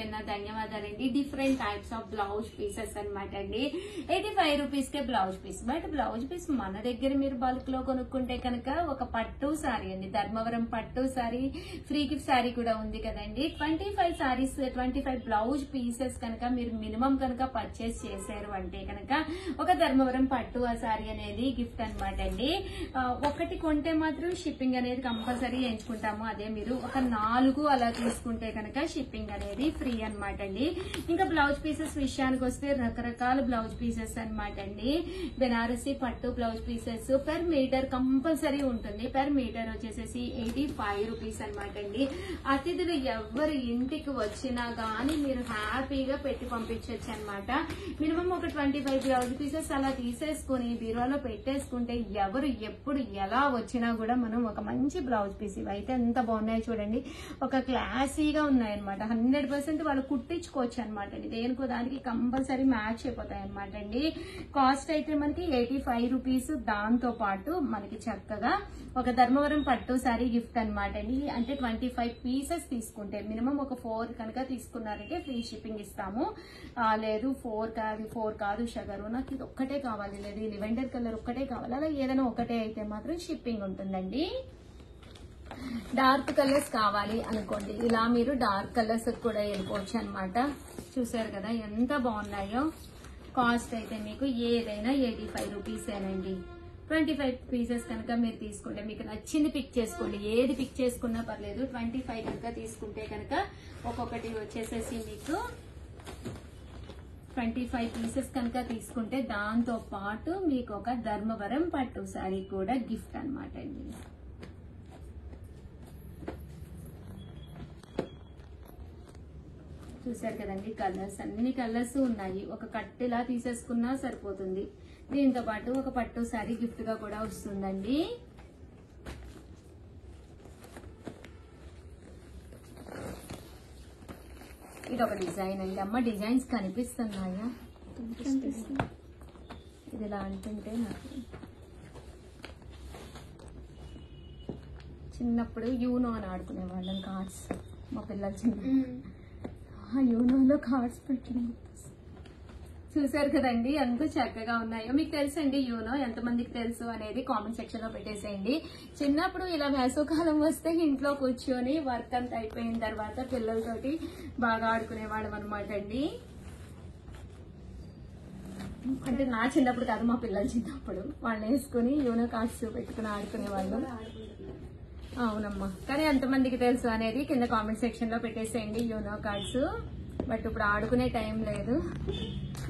పేరున ధన్యవాదాలండి. Different types of blouse pieces అనమాట అండి. 85 రూపీస్ కే blouse piece. But blouse piece మన దగ్గర మీరు బల్క్ లో కొనుక్కుంటే కనుక ఒక పట్టు సారీ అండి, ధర్మవరం పట్టు సారీ, ఫ్రీ గిఫ్ట్ సారీ కూడా ఉంది కదండి. 25 సారీస్ 25 బ్లౌజ్ పీసెస్ కనుక మీరు మినిమం కనుక పర్చేస్ చేశారు అంటే కనుక ఒక ధర్మవరం పట్టు ఆ సారీ అనేది గిఫ్ట్ అనమాట అండి. ఒకటి కొంటే మాత్రం షిప్పింగ్ అనేది కంపల్సరీ ఎంచుకుంటాము. అదే మీరు ఒక 4 అలా తీసుకుంటే కనుక షిప్పింగ్ అనేది ఫ్రీ అనమాట అండి. ఇంకా బ్లౌజ్ పీసెస్ విషయానికి వస్తే రకరకాల బ్లౌజ్ పీసెస్ అనమాట అండి. బెనారసీ పట్టు blouse pieces per metre compulsory ఉంటుంది. పెర్ మీటర్ వచ్చేసేసి 85 రూపీస్ అనమాట అండి. అతిథులు ఎవరు ఇంటికి వచ్చినా గానీ మీరు హ్యాపీగా పెట్టి పంపించవచ్చు అనమాట. మినిమం ఒక 25 బ్లౌజ్ పీసెస్ అలా తీసేసుకుని బీరువాలో పెట్టేసుకుంటే ఎవరు ఎప్పుడు ఎలా వచ్చినా కూడా మనం ఒక మంచి బ్లౌజ్ పీస్, ఇవైతే ఎంత బాగున్నాయో చూడండి, ఒక క్లాసీగా ఉన్నాయన్నమాట. 100% వాళ్ళు కుట్టించుకోవచ్చు అనమాట అండి. దేనికో దానికి కంపల్సరీ మ్యాచ్ అయిపోతాయి అనమాట అండి. కాస్ట్ అయితే మనకి 85 రూపీస్. దాంతో పాటు మనకి చక్కగా ఒక ధర్మవరం పట్టు సారీ గిఫ్ట్ అనమాట అండి. అంటే 25 పీసెస్ తీసుకుంటే మినిమం ఒక 4 కనుక తీసుకున్నారంటే ఫ్రీ షిప్పింగ్ ఇస్తాము. లేదు 4 కాదు షగరు, నాకు ఇది ఒక్కటే కావాలి, లేదు ఈ లెవెండర్ కలర్ ఒక్కటే కావాలి, అలా ఏదైనా ఒకటే అయితే మాత్రం షిప్పింగ్ ఉంటుందండి. డార్క్ కలర్స్ కావాలి అనుకోండి, ఇలా మీరు డార్క్ కలర్స్ కూడా వెళ్ళిపోవచ్చు అనమాట. చూసారు కదా ఎంత బాగున్నాయో. కాస్ట్ అయితే మీకు ఏదైనా 85 రూపీసేనండి. 25 పీసెస్ కనుక మీరు తీసుకుంటే మీకు నచ్చింది పిక్ చేసుకోండి, ఏది పిక్ చేసుకున్నా పర్లేదు. 25 కనుక తీసుకుంటే కనుక ఒక్కొక్కటి వచ్చేసేసి మీకు 25 పీసెస్ కనుక తీసుకుంటే దాంతో పాటు మీకు ఒక ధర్మవరం పట్టు సారీ కూడా గిఫ్ట్ అనమాట అండి. చూసారు కదండి, కలర్స్ అన్ని కలర్స్ ఉన్నాయి. ఒక కట్టెలా తీసేసుకున్నా సరిపోతుంది. దీంతో పాటు ఒక పట్టు సారీ గిఫ్ట్ గా కూడా వస్తుందండి. ఇది ఒక డిజైన్ అండి. అమ్మ డిజైన్స్ కనిపిస్తున్నాయా? ఇది ఇలా అంటుంటే నాకు చిన్నప్పుడు యూనో అని ఆడుకునే వాళ్ళం. కార్డ్స్ మా పిల్లలు చిన్న యూనోలో కార్డ్స్ పెట్టిన చూసారు కదండి, ఎంత చక్కగా ఉన్నాయో. మీకు తెలుసండి యూనో ఎంతమందికి తెలుసు అనేది కామెంట్ సెక్షన్ లో పెట్టేసేయండి. చిన్నప్పుడు ఇలా వేసవకాలం వస్తే ఇంట్లో కూర్చొని వర్క్ అంతా అయిపోయిన తర్వాత పిల్లలతోటి బాగా ఆడుకునేవాళ్ళం అనమాట అండి. అంటే నా చిన్నప్పుడు కాదు, మా పిల్లలు చిన్నప్పుడు వాళ్ళు వేసుకుని యూనో కార్డ్స్ పెట్టుకుని ఆడుకునేవాళ్ళు. అవునమ్మా, కానీ ఎంతమందికి తెలుసు అనేది కింద కామెంట్ సెక్షన్ లో పెట్టేసేయండి యూనో కార్డ్స్. బట్ ఇప్పుడు ఆడుకునే టైం లేదు.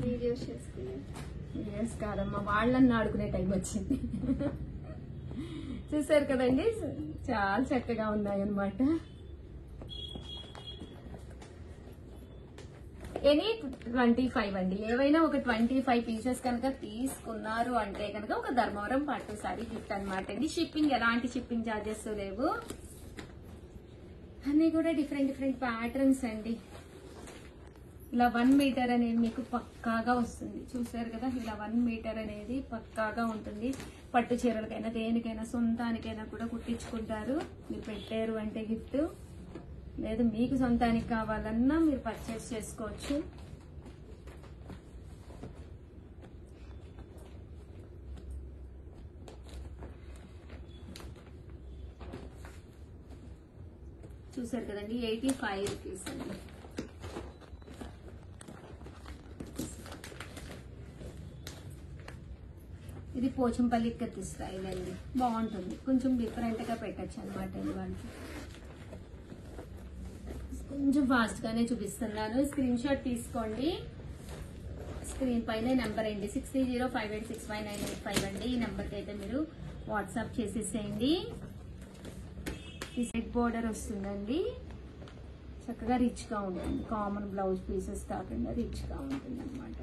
వీడియోస్ కాదమ్మా, వాళ్ళని ఆడుకునే టైం వచ్చింది. చూసారు కదండి, చాలా చక్కగా ఉన్నాయి అన్నమాట. ఎనీ 25 అండి. ఏవైనా ఒక 25 పీసెస్ కనుక తీసుకున్నారు అంటే కనుక ఒక ధర్మవరం పట్టు సారీ గిఫ్ట్ అనమాట అండి. షిప్పింగ్ ఎలాంటి షిప్పింగ్ ఛార్జెస్ లేవు. అన్ని కూడా డిఫరెంట్ ప్యాటర్న్స్ అండి. ఇలా 1 మీటర్ అనేది మీకు పక్కాగా వస్తుంది. చూసారు కదా, ఇలా 1 మీటర్ అనేది పక్కాగా ఉంటుంది. పట్టు చీరలకైనా దేనికైనా సొంతానికైనా కూడా కుట్టించుకుంటారు. మీరు పెట్టారు అంటే గిఫ్ట్, లేదు మీకు సొంతానికి కావాలన్నా మీరు పర్చేస్ చేసుకోవచ్చు. చూసారు కదండి, 85 రూపీస్ అండి. ఇది పోచంపల్లి కత్తి స్టైల్ అండి, బాగుంటుంది. కొంచెం డిఫరెంట్ గా పెట్టచ్చు అనమాట అండి. వాళ్ళకి కొంచెం ఫాస్ట్ గానే చూపిస్తున్నాను, స్క్రీన్ షాట్ తీసుకోండి. స్క్రీన్ పైన నెంబర్ అండి 6305865985 అండి. ఈ నెంబర్కి అయితే మీరు వాట్సాప్ చేసేసేయండి. ఈ సెట్ బోర్డర్ వస్తుందండి, చక్కగా రిచ్ గా ఉంటుంది. కామన్ బ్లౌజ్ పీసెస్ కాకుండా రిచ్ గా ఉంటుంది అనమాట.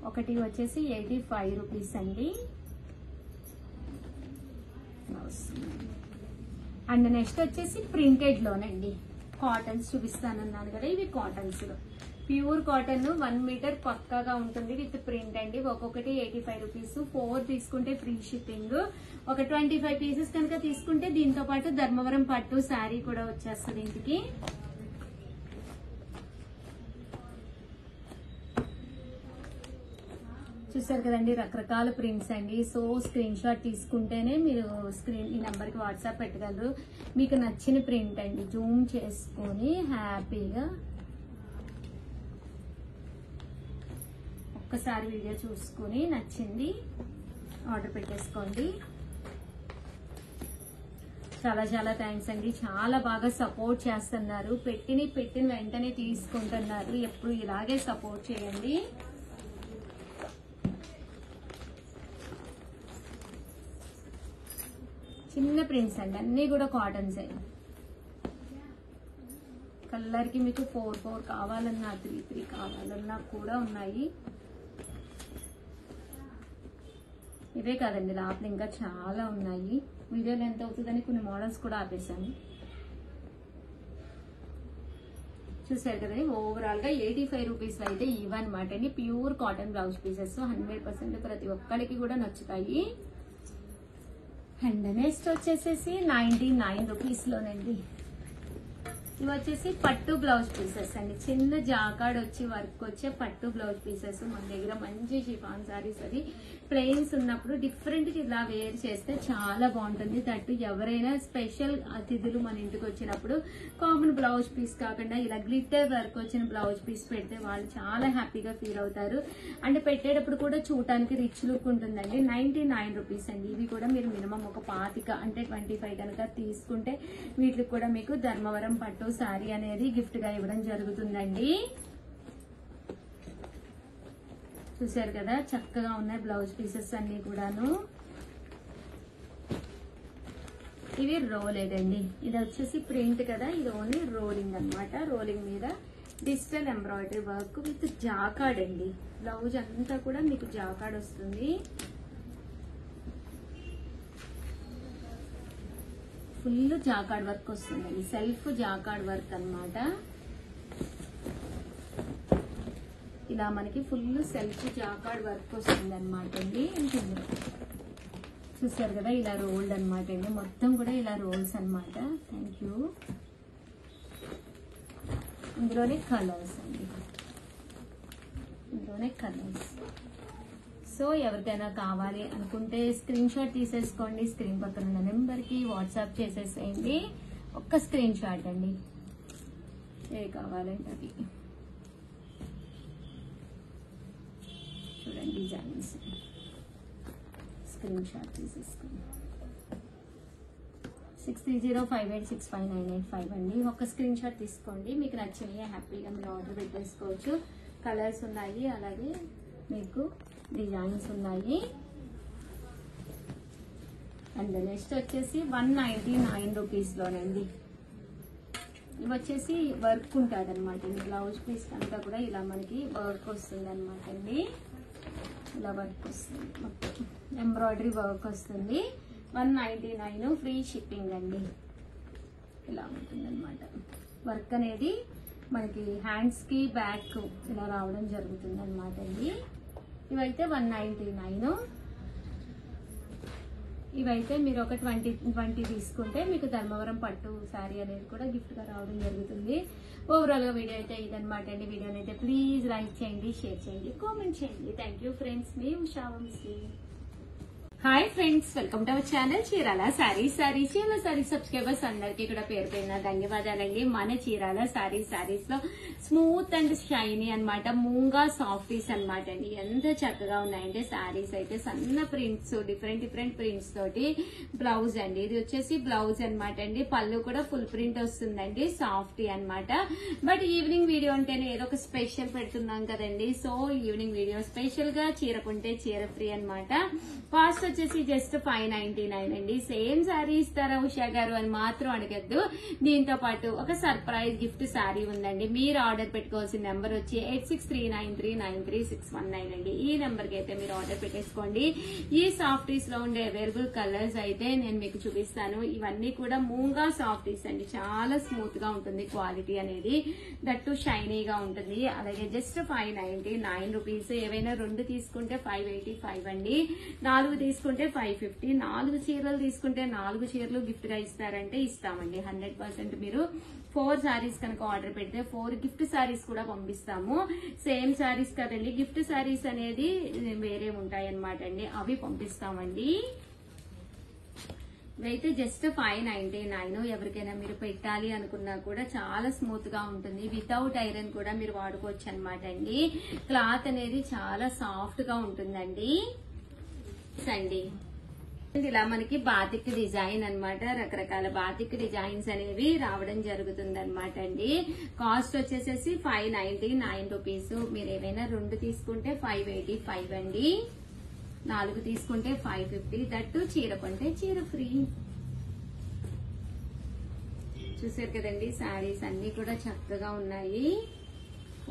ఒకటి వచ్చేసి 85 రూపీస్ అండి. అండ్ నెక్స్ట్ వచ్చేసి ప్రింటెడ్ లోనండి, కాటన్స్ చూపిస్తానన్నాను కదా, ఇవి కాటన్స్ లో ప్యూర్ కాటన్ 1 మీటర్ పక్కాగా ఉంటుంది విత్ ప్రింట్ అండి. ఒక్కొక్కటి 85 రూపీస్. 4 తీసుకుంటే ఫ్రీ షిప్పింగ్. ఒక 25 పీసెస్ కనుక తీసుకుంటే దీంతో పాటు ధర్మవరం పట్టు శారీ కూడా వచ్చేస్తుంది ఇంటికి. చూసారు కదండి, రకరకాల ప్రింట్స్ అండి. సో స్క్రీన్ షాట్ తీసుకుంటేనే మీరు ఈ నెంబర్కి వాట్సాప్ పెట్టగలరు. మీకు నచ్చిన ప్రింట్ అండి జూమ్ చేసుకొని హ్యాపీగా ఒక్కసారి వీడియో చూసుకొని నచ్చింది ఆర్డర్ పెట్టేసుకోండి. చాలా చాలా థ్యాంక్స్ అండి. చాలా బాగా సపోర్ట్ చేస్తున్నారు. పెట్టిన వెంటనే తీసుకుంటున్నారు. ఎప్పుడు ఇలాగే సపోర్ట్ చేయండి. చిన్న ప్రింట్స్ అండి, అన్నీ కూడా కాటన్స్. కలర్కి మీకు 4 కావాలన్నా 3 కావాలన్నా కూడా ఉన్నాయి. ఇవే కాదండి, లోపల ఇంకా చాలా ఉన్నాయి. వీడియోలో ఎంత అవుతుందని కొన్ని మోడల్స్ కూడా ఆపేసాను. చూసారు కదండి, ఓవరాల్ గా 85 రూపీస్ అయితే ఇవన్నమాట అండి. ప్యూర్ కాటన్ బ్లౌజ్ పీసెస్ 100% ప్రతి ఒక్కరికి కూడా నచ్చుతాయి. అండ్ నెక్స్ట్ వచ్చేసేసి 99 రూపీస్ లోనండి. ఇవి వచ్చేసి పట్టు బ్లౌజ్ పీసెస్ అండి. చిన్న జాకాడ్ వచ్చి వర్క్ వచ్చే పట్టు బ్లౌజ్ పీసెస్. మన దగ్గర మంచి షిఫాన్ సారీస్ అది ప్లెయిన్స్ ఉన్నప్పుడు డిఫరెంట్ ఇలా వేర్ చేస్తే చాలా బాగుంటుంది. తట్టు ఎవరైనా స్పెషల్ అతిథులు మన ఇంటికి వచ్చినప్పుడు కామన్ బ్లౌజ్ పీస్ కాకుండా ఇలా గ్లిటర్ వర్క్ వచ్చిన బ్లౌజ్ పీస్ పెడితే వాళ్ళు చాలా హ్యాపీగా ఫీల్ అవుతారు. అండ్ పెట్టేటప్పుడు కూడా చూడటానికి రిచ్ లుక్ ఉంటుందండి. 99 రూపీస్ అండి. ఇవి కూడా మీరు మినిమం ఒక 25 అంటే 25 కనుక తీసుకుంటే వీటికి కూడా మీకు ధర్మవరం పట్టు శారీ అనేది గిఫ్ట్ గా ఇవ్వడం జరుగుతుందండి. చూసారు కదా, చక్కగా ఉన్నాయి బ్లౌజ్ పీసెస్ అన్ని కూడాను. ఇవి రోలెడ్ అండి. ఇది వచ్చేసి ప్రింట్ కదా, ఇది ఓన్లీ రోలింగ్ అన్నమాట. రోలింగ్ మీద digital embroidery work with jacquard అండి. బ్లౌజ్ అంతా కూడా మీకు జాకాడ్ వస్తుంది. ఫుల్ జాకాడ్ వర్క్ వస్తుందండి. సెల్ఫ్ జాకాడ్ వర్క్ అన్నమాట. ఇలా మనకి ఫుల్ సెల్ఫ్ జాకాడ్ వర్క్ వస్తుంది అనమాట అండి. చూసారు కదా, ఇలా రోల్డ్ అనమాట అండి. మొత్తం కూడా ఇలా రోల్స్ అనమాట. Thank you. ఇందులోనే కలర్స్ అండి, ఇందులోనే కలర్స్. సో ఎవరికైనా కావాలి అనుకుంటే స్క్రీన్ షాట్ తీసేసుకోండి. స్క్రీన్ పక్కన ఉన్న నెంబర్కి వాట్సాప్ చేసేసేయండి. ఒక్క స్క్రీన్ షాట్ అండి, ఏ కావాలంటే అది. చూడండి డిజైన్స్, స్క్రీన్ షాట్ తీసేసుకోండి. 6305865985 అండి. ఒక స్క్రీన్ షాట్ తీసుకోండి. మీకు నచ్చినవి హ్యాపీగా మీరు ఆర్డర్ పెట్టేసుకోవచ్చు. కలర్స్ ఉన్నాయి, అలాగే మీకు డిజైన్స్ ఉన్నాయి. అండ్ నెక్స్ట్ వచ్చేసి 199 రూపీస్ లోనండి. ఇవి వచ్చేసి వర్క్ ఉంటుంది అనమాట. బ్లౌజ్ పీస్ అంతా కూడా ఇలా మనకి వర్క్ వస్తుంది అనమాట అండి. ఇలా వర్క్ వస్తుంది, మొత్తం ఎంబ్రాయిడరీ వర్క్ వస్తుంది. 199 ఫ్రీ షిప్పింగ్ అండి. ఇలా ఉంటుంది అనమాట. వర్క్ అనేది మనకి హ్యాండ్స్ కి బ్యాక్ ఇలా రావడం జరుగుతుంది అనమాట అండి. ఇవైతే 199. ఇవైతే మీరు ఒక 20 తీసుకుంటే మీకు ధర్మవరం పట్టు శారీ అనేది కూడా గిఫ్ట్ గా రావడం జరుగుతుంది. ఓవరాల్ గా వీడియో అయితే ఇదనమాట అండి. వీడియోని అయితే ప్లీజ్ లైక్ చేయండి, షేర్ చేయండి, కామెంట్ చేయండి. Thank you friends. మీ Usha Vamsi. Hi friends, welcome to our channel Chirala saris. Chirala sari subscribers అందరికీ కూడా పేరు పేరున ధన్యవాదాలండి. మన చీరాల సారీస్ లో స్మూత్ అండ్ షైనీ అన్నమాట, మూంగా సాఫ్టీస్ అన్నమాట అండి. ఎంత చక్కగా ఉన్నాయంటే సారీస్ అయితే సన్న ప్రింట్స్, డిఫరెంట్ ప్రింట్స్ తోటి బ్లౌజ్ అండి. ఇది వచ్చేసి బ్లౌజ్ అన్నమాట అండి. పళ్ళు కూడా ఫుల్ ప్రింట్ వస్తుందండి, సాఫ్టీ అన్నమాట. బట్ ఈవినింగ్ వీడియో అంటేనే ఏదో ఒక స్పెషల్ పెడుతున్నాం కదండి. సో ఈవినింగ్ వీడియో స్పెషల్ గా చీర కొంటే చీర ఫ్రీ అన్నమాట. కాస్ట్ వచ్చేసి జస్ట్ 599 అండి. సేమ్ శారీ ఇస్తారా ఉషా గారు అని మాత్రం అడగద్దు. దీంతో పాటు ఒక సర్ప్రైజ్ గిఫ్ట్ శారీ ఉందండి. మీరు ఆర్డర్ పెట్టుకోవాల్సిన నెంబర్ వచ్చి 8639393619 అండి. ఈ నెంబర్ కి అయితే మీరు ఆర్డర్ పెట్టేసుకోండి. ఈ సాఫ్టీస్ లో ఉండే అవైలబుల్ కలర్స్ అయితే నేను మీకు చూపిస్తాను. ఇవన్నీ కూడా మూంగా సాఫ్టీస్ అండి. చాలా స్మూత్ గా ఉంటుంది క్వాలిటీ అనేది, దట్టు షైనీగా ఉంటుంది. అలాగే జస్ట్ 599 రూపీస్. ఏవైనా 2 తీసుకుంటే 585 అండి. 4 తీసుకుంటే తీసుకుంటే 550, 4 చీరలు తీసుకుంటే 4 చీరలు గిఫ్ట్ గా ఇస్తారంటే ఇస్తామండి. 100% మీరు 4 సారీస్ కనుక ఆర్డర్ పెడితే 4 గిఫ్ట్ సారీస్ కూడా పంపిస్తాము. సేమ్ సారీస్ కదండి, గిఫ్ట్ సారీస్ అనేది వేరే ఉంటాయి అన్నమాట అండి, అవి పంపిస్తామండి. ఇవైతే జస్ట్ 599. ఎవరికైనా మీరు పెట్టాలి అనుకున్నా కూడా చాలా స్మూత్ గా ఉంటుంది. వితౌట్ ఐరన్ కూడా మీరు వాడుకోవచ్చు అనమాట అండి. క్లాత్ అనేది చాలా సాఫ్ట్ గా ఉంటుందండి. సండి ఇలా మనకి బాతిక్ డిజైన్ అన్నమాట, రకరకాల బాతిక్ డిజైన్స్ అనేవి రావడం జరుగుతుంది అనమాట అండి. కాస్ట్ వచ్చేసేసి 599 రూపీస్. మీరు ఏవైనా 2 తీసుకుంటే 585 అండి, 4 తీసుకుంటే 550. దట్టు చీర కొంటే చీర ఫ్రీ. చూసారు కదండి, శారీస్ అన్ని కూడా చక్కగా ఉన్నాయి.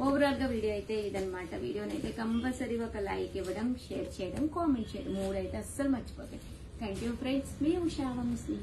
ఓవరాల్ గా వీడియో అయితే ఇదనమాట. వీడియోని అయితే కంపల్సరీ ఒక లైక్ ఇవ్వడం, షేర్ చేయడం, కామెంట్ చేయడం 3 అయితే అస్సలు మర్చిపోకండి. థ్యాంక్ యూ ఫ్రెండ్స్, మీ ఉషా వంశీ.